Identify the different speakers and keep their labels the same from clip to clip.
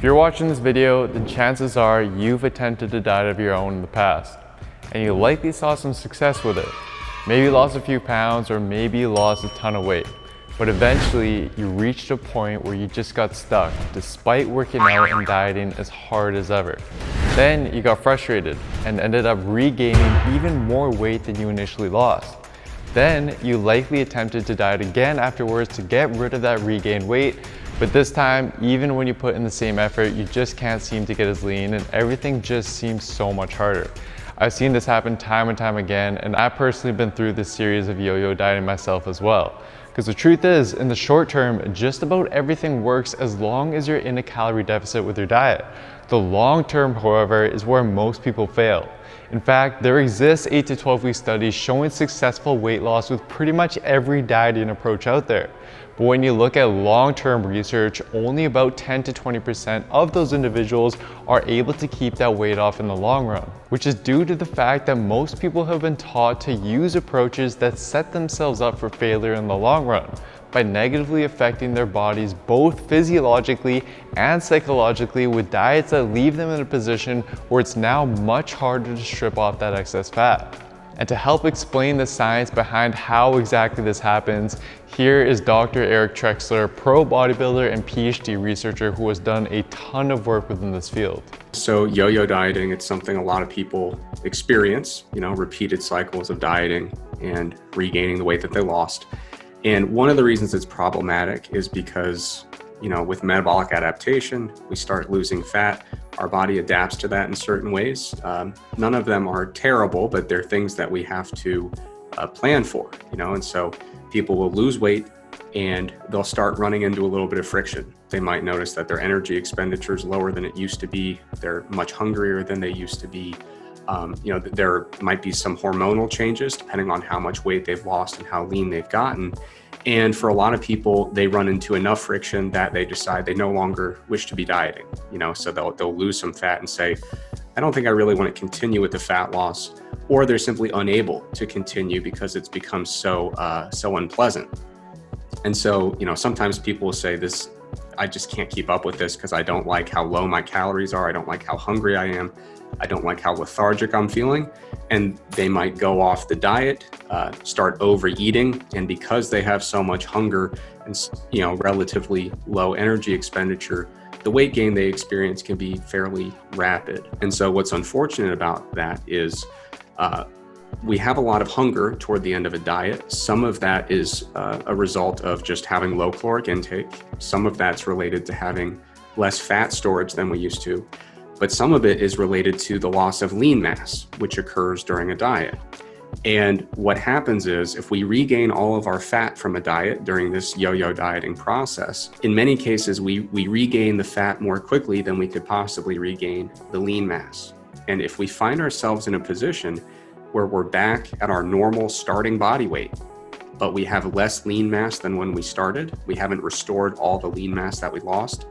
Speaker 1: you're watching this video, then chances are you've attempted a diet of your own in the past, and you likely saw some success with it. Maybe you lost a few pounds, or maybe you lost a ton of weight. But eventually, you reached a point where you just got stuck, despite working out and dieting as hard as ever. Then you got frustrated and ended up regaining even more weight than you initially lost. Then you likely attempted to diet again afterwards to get rid of that regained weight, but this time, even when you put in the same effort, you just can't seem to get as lean and everything just seems so much harder. I've seen this happen time and time again, and I've personally been through this series of yo-yo dieting myself as well. Because the truth is, in the short term, just about everything works as long as you're in a calorie deficit with your diet. The long term, however, is where most people fail. In fact, there exists 8 to 12 week studies showing successful weight loss with pretty much every dieting approach out there. But when you look at long-term research, only about 10 to 20% of those individuals are able to keep that weight off in the long run, which is due to the fact that most people have been taught to use approaches that set themselves up for failure in the long run by negatively affecting their bodies both physiologically and psychologically with diets that leave them in a position where it's now much harder to strip off that excess fat. And to help explain the science behind how exactly this happens, here is Dr. Eric Trexler, pro bodybuilder and PhD researcher who has done a ton of work within this field.
Speaker 2: So yo-yo dieting, it's something a lot of people experience, repeated cycles of dieting and regaining the weight that they lost. And one of the reasons it's problematic is because, with metabolic adaptation, we start losing fat. Our body adapts to that in certain ways. None of them are terrible, but they're things that we have to plan for, and so people will lose weight and they'll start running into a little bit of friction. They might notice that their energy expenditure is lower than it used to be. They're much hungrier than they used to be. There might be some hormonal changes depending on how much weight they've lost and how lean they've gotten. And for a lot of people, they run into enough friction that they decide they no longer wish to be dieting, so they'll lose some fat and say, I don't think I really want to continue with the fat loss, or they're simply unable to continue because it's become so unpleasant. And so, sometimes people will say this, I just can't keep up with this because I don't like how low my calories are. I don't like how hungry I am. I don't like how lethargic I'm feeling. And they might go off the diet, start overeating. And because they have so much hunger and, relatively low energy expenditure, the weight gain they experience can be fairly rapid. And so what's unfortunate about that is we have a lot of hunger toward the end of a diet. Some of that is a result of just having low caloric intake. Some of that's related to having less fat storage than we used to. But some of it is related to the loss of lean mass, which occurs during a diet. And what happens is if we regain all of our fat from a diet during this yo-yo dieting process, in many cases, we regain the fat more quickly than we could possibly regain the lean mass. And if we find ourselves in a position where we're back at our normal starting body weight, but we have less lean mass than when we started, we haven't restored all the lean mass that we lost,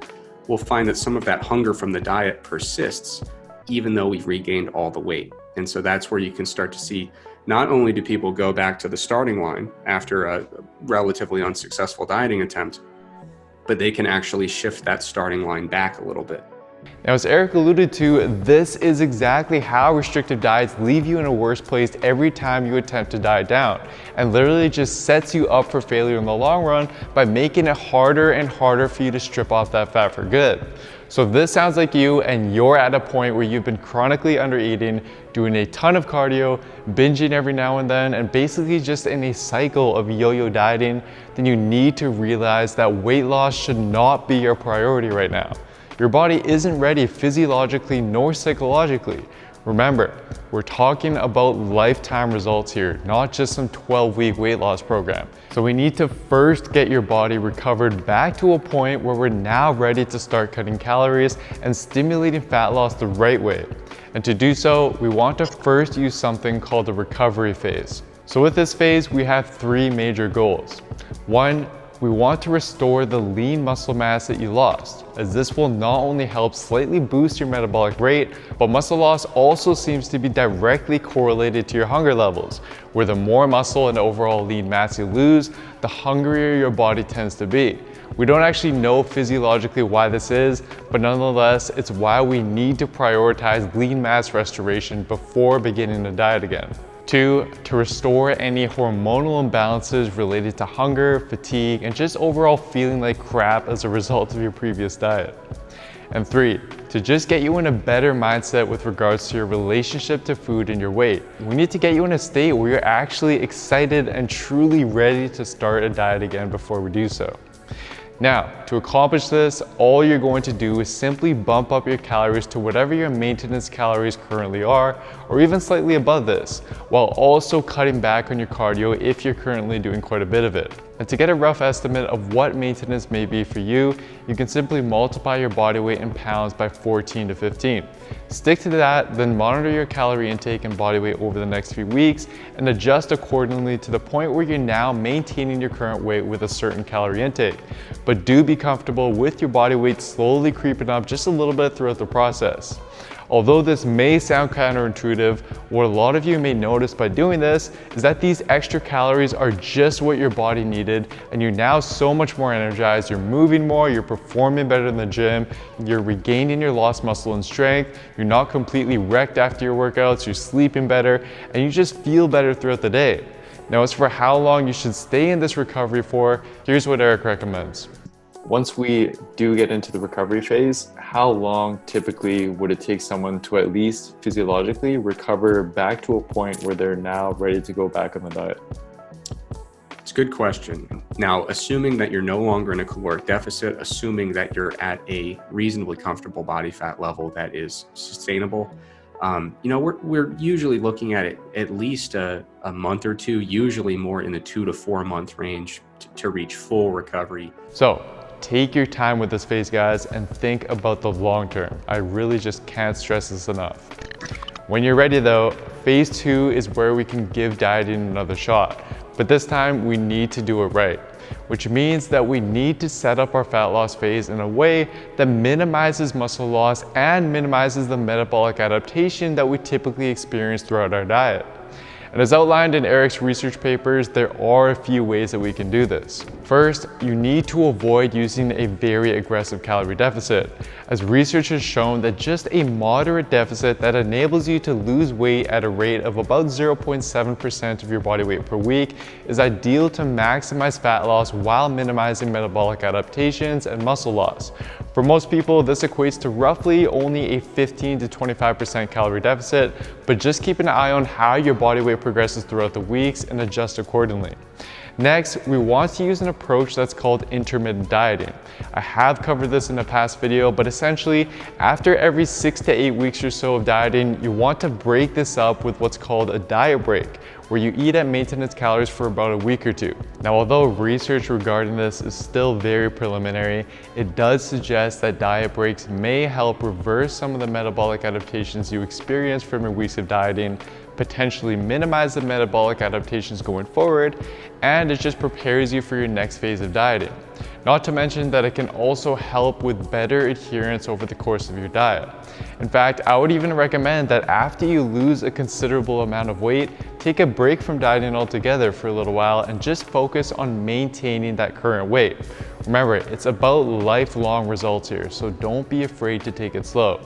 Speaker 2: we'll find that some of that hunger from the diet persists, even though we've regained all the weight. And so that's where you can start to see, not only do people go back to the starting line after a relatively unsuccessful dieting attempt, but they can actually shift that starting line back a little bit.
Speaker 1: Now, as Eric alluded to, this is exactly how restrictive diets leave you in a worse place every time you attempt to diet down, and literally just sets you up for failure in the long run by making it harder and harder for you to strip off that fat for good. So if this sounds like you and you're at a point where you've been chronically undereating, doing a ton of cardio, binging every now and then, and basically just in a cycle of yo-yo dieting, then you need to realize that weight loss should not be your priority right now. Your body isn't ready physiologically nor psychologically. Remember, we're talking about lifetime results here, not just some 12-week weight loss program. So we need to first get your body recovered back to a point where we're now ready to start cutting calories and stimulating fat loss the right way. And to do so, we want to first use something called the recovery phase. So with this phase, we have 3 major goals. 1, we want to restore the lean muscle mass that you lost, as this will not only help slightly boost your metabolic rate, but muscle loss also seems to be directly correlated to your hunger levels, where the more muscle and overall lean mass you lose, the hungrier your body tends to be, We don't actually know physiologically why this is, but nonetheless, it's why we need to prioritize lean mass restoration before beginning to diet again. 2, to restore any hormonal imbalances related to hunger, fatigue, and just overall feeling like crap as a result of your previous diet. And 3, to just get you in a better mindset with regards to your relationship to food and your weight. We need to get you in a state where you're actually excited and truly ready to start a diet again before we do so. Now, to accomplish this, all you're going to do is simply bump up your calories to whatever your maintenance calories currently are, or even slightly above this, while also cutting back on your cardio if you're currently doing quite a bit of it. And to get a rough estimate of what maintenance may be for you, you can simply multiply your body weight in pounds by 14 to 15. Stick to that, then monitor your calorie intake and body weight over the next few weeks and adjust accordingly to the point where you're now maintaining your current weight with a certain calorie intake. But do be comfortable with your body weight slowly creeping up just a little bit throughout the process. Although this may sound counterintuitive, what a lot of you may notice by doing this is that these extra calories are just what your body needed, and you're now so much more energized, you're moving more, you're performing better in the gym, you're regaining your lost muscle and strength, you're not completely wrecked after your workouts, you're sleeping better, and you just feel better throughout the day. Now, as for how long you should stay in this recovery for, here's what Eric recommends. Once we do get into the recovery phase, how long typically would it take someone to at least physiologically recover back to a point where they're now ready to go back on the diet?
Speaker 2: It's a good question. Now, assuming that you're no longer in a caloric deficit, assuming that you're at a reasonably comfortable body fat level that is sustainable, we're usually looking at it at least a month or two, usually more in the 2 to 4 month range to reach full recovery.
Speaker 1: So, take your time with this phase, guys, and think about the long term. I really just can't stress this enough. When you're ready though, phase 2 is where we can give dieting another shot. But this time we need to do it right, which means that we need to set up our fat loss phase in a way that minimizes muscle loss and minimizes the metabolic adaptation that we typically experience throughout our diet. And as outlined in Eric's research papers, there are a few ways that we can do this. First, you need to avoid using a very aggressive calorie deficit, as research has shown that just a moderate deficit that enables you to lose weight at a rate of about 0.7% of your body weight per week is ideal to maximize fat loss while minimizing metabolic adaptations and muscle loss. For most people, this equates to roughly only a 15 to 25% calorie deficit, but just keep an eye on how your body weight progresses throughout the weeks and adjust accordingly. Next, we want to use an approach that's called intermittent dieting. I have covered this in a past video, but essentially, after every 6 to 8 weeks or so of dieting, you want to break this up with what's called a diet break, where you eat at maintenance calories for about a week or two. Now, although research regarding this is still very preliminary, it does suggest that diet breaks may help reverse some of the metabolic adaptations you experience from your weeks of dieting, potentially minimize the metabolic adaptations going forward, and it just prepares you for your next phase of dieting. Not to mention that it can also help with better adherence over the course of your diet. In fact, I would even recommend that after you lose a considerable amount of weight, take a break from dieting altogether for a little while and just focus on maintaining that current weight. Remember, it's about lifelong results here, so don't be afraid to take it slow.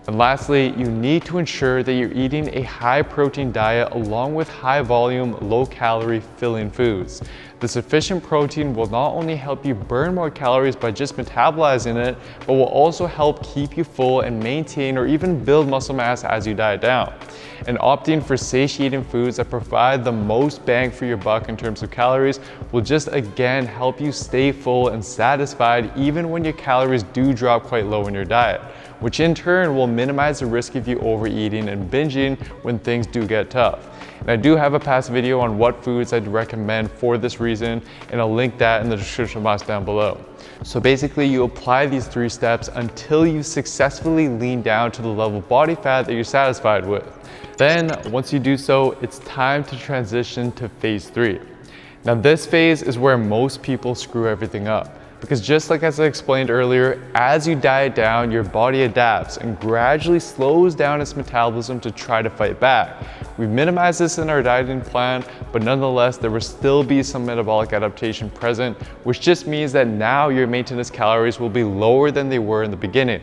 Speaker 1: And lastly, you need to ensure that you're eating a high protein diet along with high volume, low calorie filling foods. The sufficient protein will not only help you burn more calories by just metabolizing it, but will also help keep you full and maintain or even build muscle mass as you diet down. And opting for satiating foods that provide the most bang for your buck in terms of calories will just again help you stay full and satisfied even when your calories do drop quite low in your diet, which in turn will minimize the risk of you overeating and binging when things do get tough. And I do have a past video on what foods I'd recommend for this reason, and I'll link that in the description box down below. So basically, you apply these 3 steps until you successfully lean down to the level of body fat that you're satisfied with. Then, once you do so, it's time to transition to phase 3. Now this phase is where most people screw everything up. Because just like as I explained earlier, as you diet down, your body adapts and gradually slows down its metabolism to try to fight back, We've minimized this in our dieting plan, but nonetheless, there will still be some metabolic adaptation present, which just means that now your maintenance calories will be lower than they were in the beginning.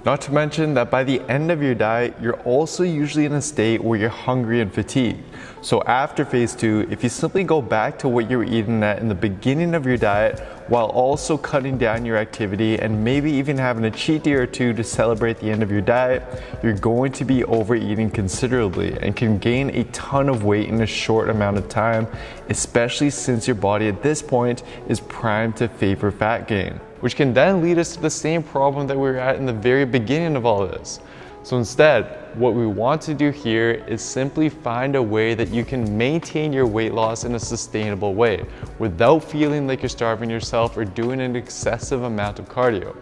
Speaker 1: Not to mention that by the end of your diet, you're also usually in a state where you're hungry and fatigued. So after phase 2, if you simply go back to what you were eating at in the beginning of your diet, while also cutting down your activity and maybe even having a cheat day or two to celebrate the end of your diet, you're going to be overeating considerably and can gain a ton of weight in a short amount of time, especially since your body at this point is primed to favor fat gain, which can then lead us to the same problem that we were at in the very beginning of all this. So instead, what we want to do here is simply find a way that you can maintain your weight loss in a sustainable way without feeling like you're starving yourself or doing an excessive amount of cardio.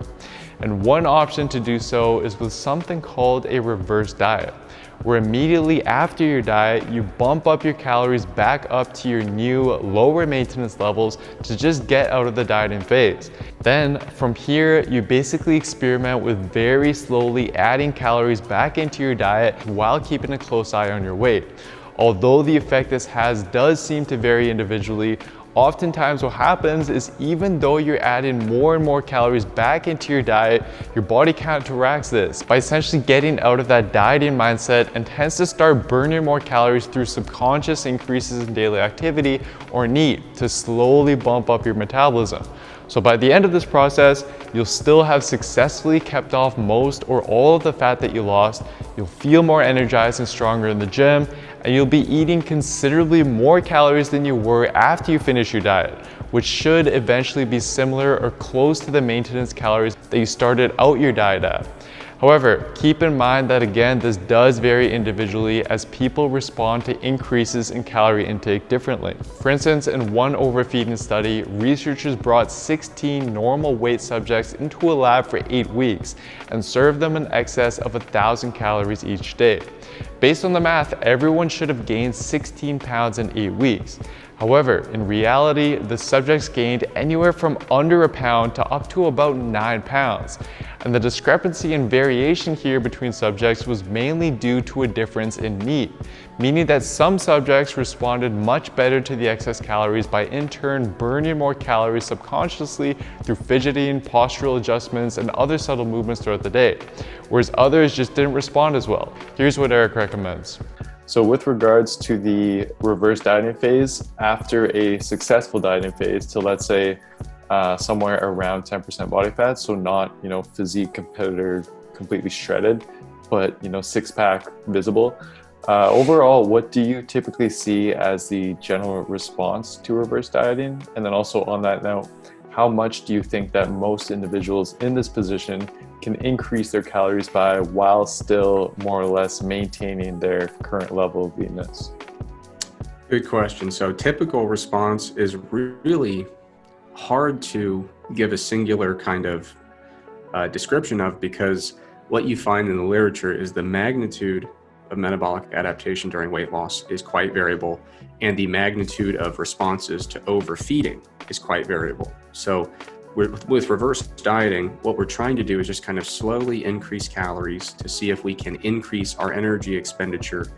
Speaker 1: And one option to do so is with something called a reverse diet, where immediately after your diet, you bump up your calories back up to your new lower maintenance levels to just get out of the dieting phase. Then from here, you basically experiment with very slowly adding calories back into your diet while keeping a close eye on your weight. Although the effect this has does seem to vary individually, oftentimes what happens is even though you're adding more and more calories back into your diet, your body counteracts this by essentially getting out of that dieting mindset and tends to start burning more calories through subconscious increases in daily activity or need to slowly bump up your metabolism. So by the end of this process, you'll still have successfully kept off most or all of the fat that you lost, you'll feel more energized and stronger in the gym, and you'll be eating considerably more calories than you were after you finish your diet, which should eventually be similar or close to the maintenance calories that you started out your diet at. However, keep in mind that again, this does vary individually as people respond to increases in calorie intake differently. For instance, in one overfeeding study, researchers brought 16 normal weight subjects into a lab for 8 weeks and served them in excess of 1,000 calories each day. Based on the math, everyone should have gained 16 pounds in 8 weeks. However, in reality, the subjects gained anywhere from under a pound to up to about 9 pounds. And the discrepancy and variation here between subjects was mainly due to a difference in need, meaning that some subjects responded much better to the excess calories by in turn burning more calories subconsciously through fidgeting, postural adjustments, and other subtle movements throughout the day, whereas others just didn't respond as well. Here's what Eric recommends. So with regards to the reverse dieting phase, after a successful dieting phase to let's say somewhere around 10% body fat, so not, physique competitor completely shredded, but, six-pack visible. Overall, what do you typically see as the general response to reverse dieting? And then also on that note, how much do you think that most individuals in this position can increase their calories by while still more or less maintaining their current level of leanness?
Speaker 2: Good question. So typical response is really hard to give a singular kind of description of, because what you find in the literature is the magnitude of metabolic adaptation during weight loss is quite variable, and the magnitude of responses to overfeeding is quite variable. So with reverse dieting, what we're trying to do is just kind of slowly increase calories to see if we can increase our energy expenditure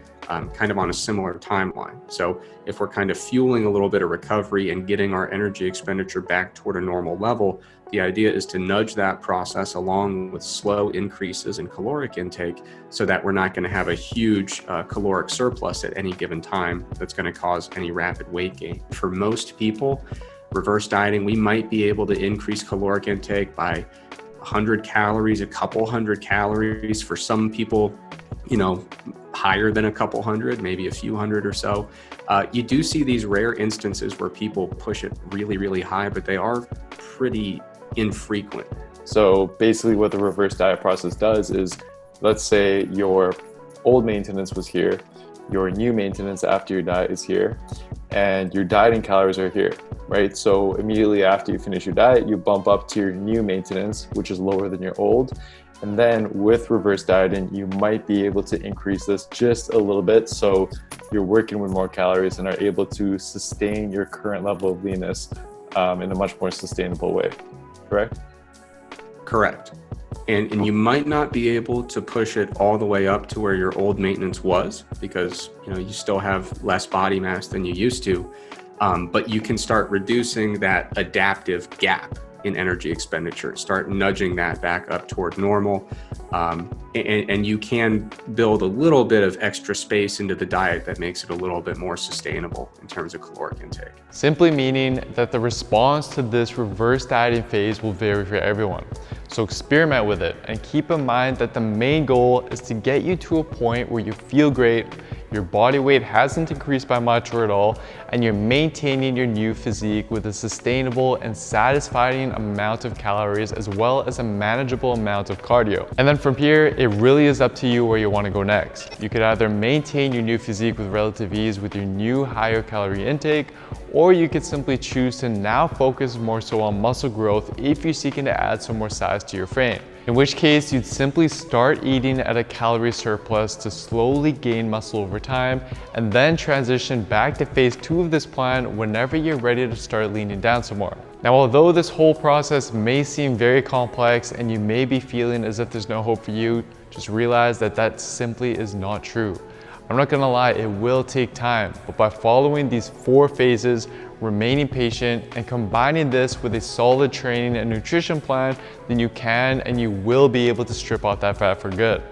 Speaker 2: kind of on a similar timeline. So if we're kind of fueling a little bit of recovery and getting our energy expenditure back toward a normal level, the idea is to nudge that process along with slow increases in caloric intake so that we're not going to have a huge caloric surplus at any given time that's going to cause any rapid weight gain. For most people, reverse dieting, we might be able to increase caloric intake by 100 calories, a couple hundred calories. For some people, higher than a couple hundred, maybe a few hundred or so. You do see these rare instances where people push it really, really high, but they are pretty infrequent.
Speaker 1: So basically what the reverse diet process does is, let's say your old maintenance was here, your new maintenance after your diet is here, and your dieting calories are here, right? So immediately after you finish your diet, you bump up to your new maintenance, which is lower than your old. And then with reverse dieting, you might be able to increase this just a little bit. So you're working with more calories and are able to sustain your current level of leanness in a much more sustainable way, correct?
Speaker 2: Correct. And you might not be able to push it all the way up to where your old maintenance was, because you still have less body mass than you used to, but you can start reducing that adaptive gap in energy expenditure, start nudging that back up toward normal, and you can build a little bit of extra space into the diet that makes it a little bit more sustainable in terms of caloric intake.
Speaker 1: Simply meaning that the response to this reverse dieting phase will vary for everyone. So experiment with it and keep in mind that the main goal is to get you to a point where you feel great, your body weight hasn't increased by much or at all, and you're maintaining your new physique with a sustainable and satisfying amount of calories as well as a manageable amount of cardio. And then from here, it really is up to you where you want to go next. You could either maintain your new physique with relative ease with your new higher calorie intake, or you could simply choose to now focus more so on muscle growth if you're seeking to add some more size to your frame. In which case, you'd simply start eating at a calorie surplus to slowly gain muscle over time, and then transition back to phase 2 of this plan whenever you're ready to start leaning down some more. Now, although this whole process may seem very complex and you may be feeling as if there's no hope for you, just realize that that simply is not true. I'm not gonna lie, it will take time, but by following these 4 phases, remaining patient, and combining this with a solid training and nutrition plan, then you can and you will be able to strip off that fat for good.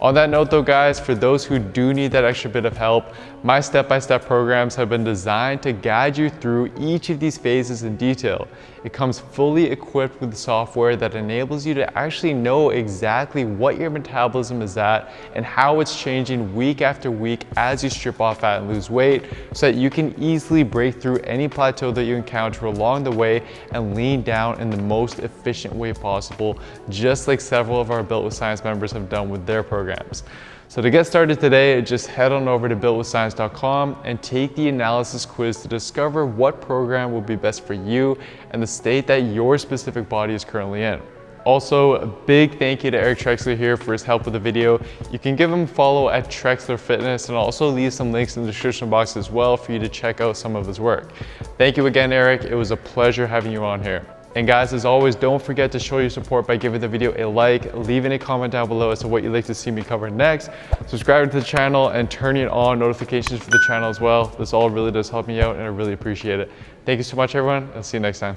Speaker 1: On that note though, guys, for those who do need that extra bit of help, my step-by-step programs have been designed to guide you through each of these phases in detail. It comes fully equipped with software that enables you to actually know exactly what your metabolism is at and how it's changing week after week as you strip off fat and lose weight, so that you can easily break through any plateau that you encounter along the way and lean down in the most efficient way possible, just like several of our Built with Science members have done with their programs. So to get started today, just head on over to builtwithscience.com and take the analysis quiz to discover what program will be best for you and the state that your specific body is currently in. Also, a big thank you to Eric Trexler here for his help with the video. You can give him a follow at Trexler Fitness, and I'll also leave some links in the description box as well for you to check out some of his work. Thank you again, Eric. It was a pleasure having you on here. And guys, as always, don't forget to show your support by giving the video a like, leaving a comment down below as to what you'd like to see me cover next, subscribing to the channel, and turning on notifications for the channel as well. This all really does help me out, and I really appreciate it. Thank you so much, everyone. I'll see you next time.